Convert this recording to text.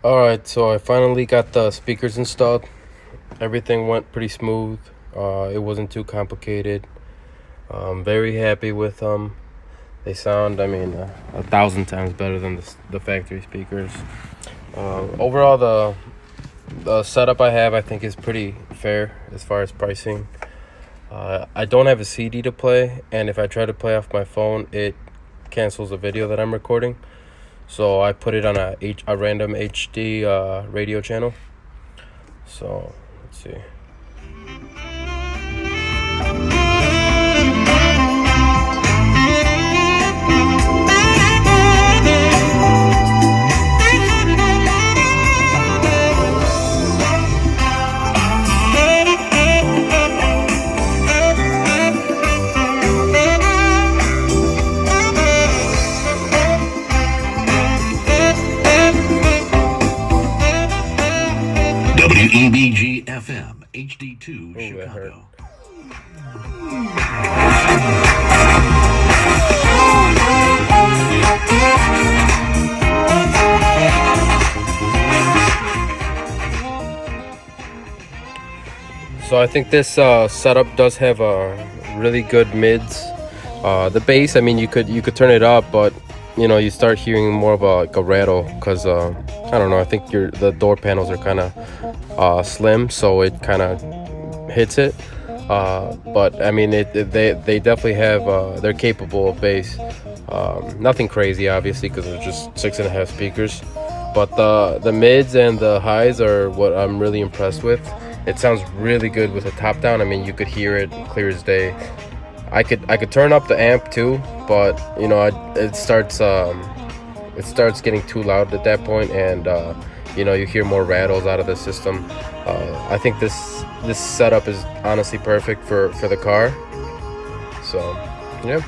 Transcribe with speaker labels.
Speaker 1: Alright, so I finally got the speakers installed. Everything went pretty smooth. It wasn't too complicated. I'm very happy with them. They sound, 1,000 times better than the factory speakers. Overall, the setup I have, I think, is pretty fair as far as pricing. I don't have a CD to play, and if I try to play off my phone, it cancels the video that I'm recording. So I put it on a random HD radio channel. So let's see.
Speaker 2: WEBG FM HD2
Speaker 1: Ooh, that hurt.
Speaker 2: Chicago.
Speaker 1: So I think this setup does have really good mids. The bass, you could turn it up, but you start hearing more of a rattle because I don't know. I think the door panels are kind of slim, so it kind of hits it. But they definitely have. They're capable of bass. Nothing crazy, obviously, because they're just 6.5 speakers. But the mids and the highs are what I'm really impressed with. It sounds really good with the top down. You could hear it clear as day. I could turn up the amp too, but it starts getting too loud at that point, and you hear more rattles out of the system. I think this setup is honestly perfect for the car. So yeah.